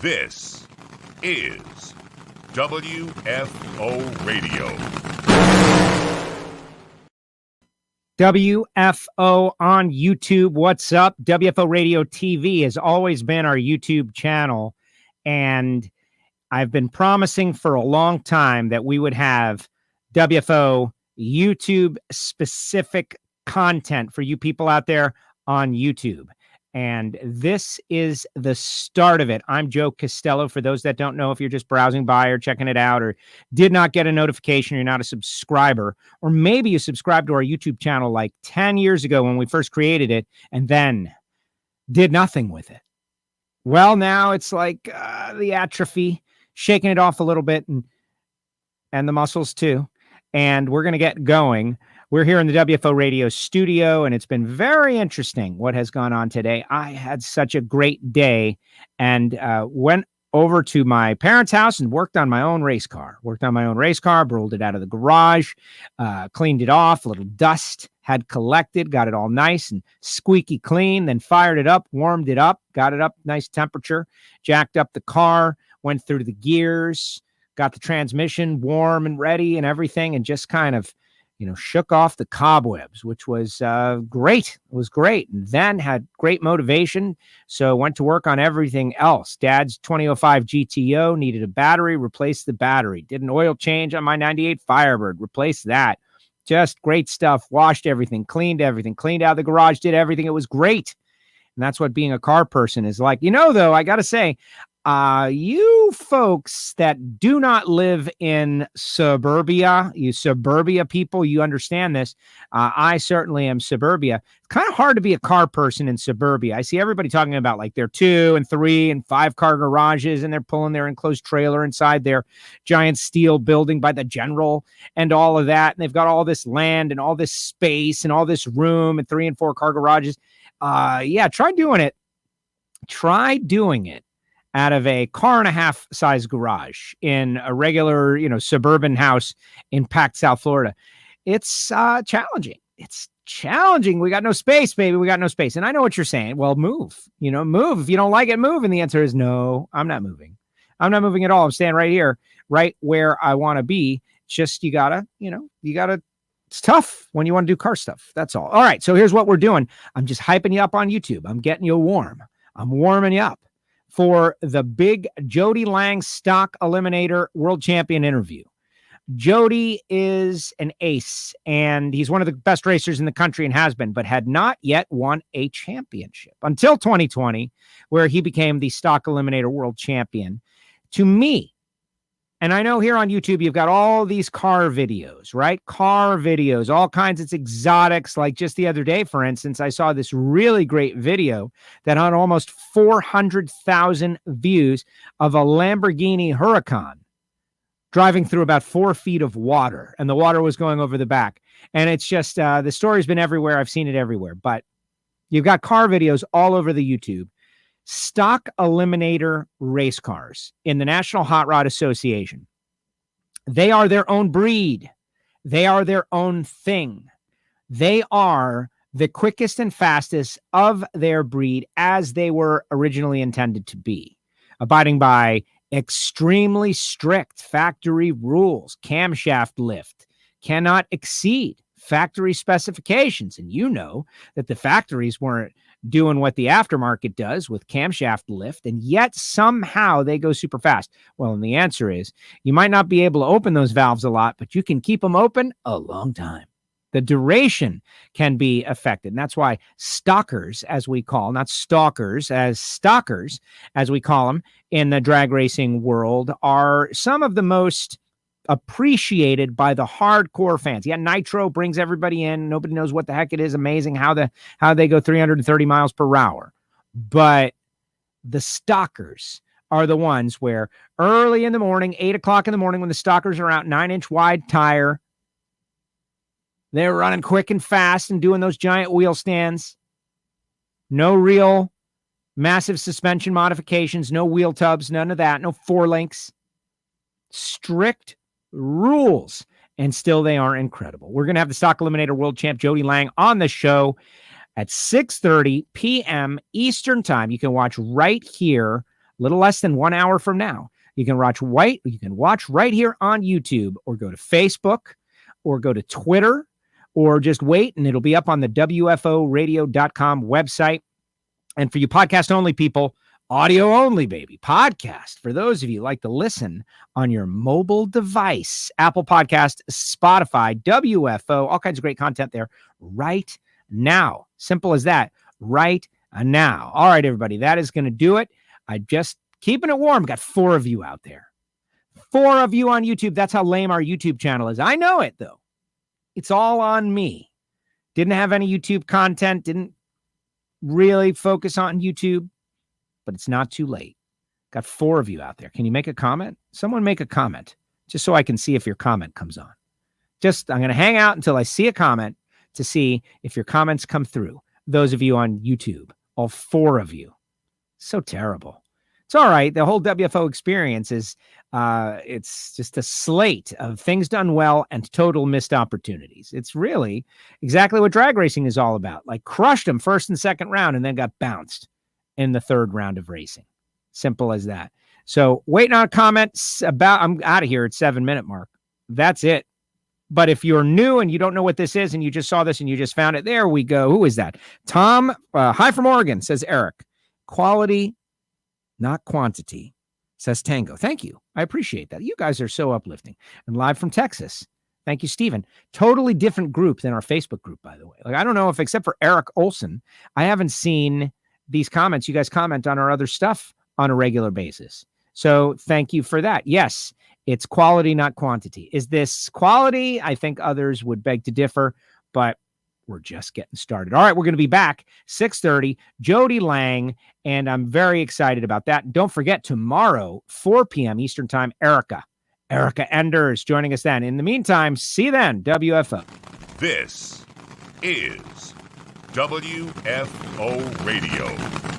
This is WFO Radio. WFO on YouTube. What's up? WFO Radio TV has always been our YouTube channel, and I've been promising for a long time that we would have WFO YouTube specific content for you people out there on YouTube. And this is the start of it. I'm Joe Costello. For those that don't know, if you're just browsing by or checking it out or did not get a notification, you're not a subscriber, or maybe you subscribed to our YouTube channel like 10 years ago when we first created it and then did nothing with it. Well, now it's like the atrophy, shaking it off a little bit, and the muscles too. And we're going to get going. We're here in the WFO Radio studio, and it's been very interesting what has gone on today. I had such a great day and went over to my parents' house and worked on my own race car. Rolled it out of the garage, cleaned it off, a little dust had collected, got it all nice and squeaky clean, then fired it up, warmed it up, got it up, nice temperature, jacked up the car, went through the gears, got the transmission warm and ready and everything, and just kind of shook off the cobwebs, which was great. It was great. And then had great motivation. So went to work on everything else. Dad's 2005 GTO needed a battery, replaced the battery. Did an oil change on my 98 Firebird, replaced that. Just great stuff. Washed everything, cleaned out the garage, did everything. It was great. And that's what being a car person is like. Though, I got to say, you folks that do not live in suburbia, you suburbia people, you understand this. I certainly am suburbia. It's kind of hard to be a car person in suburbia. I see everybody talking about like their 2 and 3 and 5 car garages, and they're pulling their enclosed trailer inside their giant steel building by the General and all of that. And they've got all this land and all this space and all this room and 3 and 4 car garages. Yeah, try doing it. Out of a car and a half size garage in a regular, suburban house in packed South Florida. It's challenging. It's challenging. We got no space, baby. We got no space. And I know what you're saying. Well, move, move. If you don't like it, move. And the answer is no, I'm not moving. I'm not moving at all. I'm staying right here, right where I want to be. Just, it's tough when you want to do car stuff. That's all. All right. So here's what we're doing. I'm just hyping you up on YouTube. I'm getting you warm. I'm warming you up for the big Jody Lang Stock Eliminator World Champion interview. Jody is an ace, and he's one of the best racers in the country and has been, but had not yet won a championship until 2020, where he became the Stock Eliminator World Champion. To me, and I know here on YouTube, you've got all these car videos, right? Car videos, all kinds of exotics. Like just the other day, for instance, I saw this really great video that had almost 400,000 views of a Lamborghini Huracan driving through about 4 feet of water, and the water was going over the back. And it's just, the story's been everywhere. I've seen it everywhere, but you've got car videos all over the YouTube. Stock Eliminator race cars in the National Hot Rod Association. They are their own breed. They are their own thing. They are the quickest and fastest of their breed as they were originally intended to be, abiding by extremely strict factory rules. Camshaft lift cannot exceed factory specifications. And you know that the factories weren't doing what the aftermarket does with camshaft lift, and yet somehow they go super fast. Well, and the answer is you might not be able to open those valves a lot, but you can keep them open a long time. The duration can be affected. And that's why stockers, as we call, not stalkers, as stockers, as we call them in the drag racing world, are some of the most appreciated by the hardcore fans. Yeah, Nitro brings everybody in. Nobody knows what the heck it is. Amazing how they go 330 miles per hour. But the stockers are the ones where early in the morning, 8 o'clock in the morning, when the stockers are out, 9-inch wide tire, they're running quick and fast and doing those giant wheel stands. No real massive suspension modifications, no wheel tubs, none of that, no 4-links. Strict rules, and still they are incredible. We're going to have the Stock Eliminator World Champ Jody Lang on the show at 6:30 p.m. Eastern Time. You can watch right here little less than 1 hour from now. You can watch right here on YouTube, or go to Facebook, or go to Twitter, or just wait and it'll be up on the WFOradio.com website. And for you podcast only people, audio only, baby. Podcast. For those of you who like to listen on your mobile device, Apple Podcast, Spotify, WFO, all kinds of great content there right now. Simple as that. Right now. All right, everybody. That is going to do it. I just keeping it warm. Got 4 of you out there. 4 of you on YouTube. That's how lame our YouTube channel is. I know it, though. It's all on me. Didn't have any YouTube content. Didn't really focus on YouTube. But it's not too late. Got 4 of you out there. Can you make a comment? Someone make a comment, just so I can see if your comment comes on. I'm going to hang out until I see a comment to see if your comments come through. Those of you on YouTube, all 4 of you. So terrible. It's all right. The whole WFO experience is, it's just a slate of things done well and total missed opportunities. It's really exactly what drag racing is all about. Like, crushed them first and second round and then got bounced in the third round of racing. Simple as that. So waiting on comments I'm out of here at 7-minute mark. That's it. But if you're new and you don't know what this is and you just saw this and you just found it, there we go. Who is that? Tom, hi from Oregon, says Eric. Quality, not quantity, says Tango. Thank you. I appreciate that. You guys are so uplifting. And live from Texas. Thank you, Stephen. Totally different group than our Facebook group, by the way. Like, I don't know if, except for Eric Olson, I haven't seen these comments. You guys comment on our other stuff on a regular basis. So thank you for that. Yes, it's quality, not quantity. Is this quality? I think others would beg to differ, but we're just getting started. All right, we're going to be back 6:30, Jody Lang, and I'm very excited about that. Don't forget, tomorrow, 4 p.m. Eastern Time, Erica Enders joining us then. In the meantime, see you then, WFO. This is WFO Radio.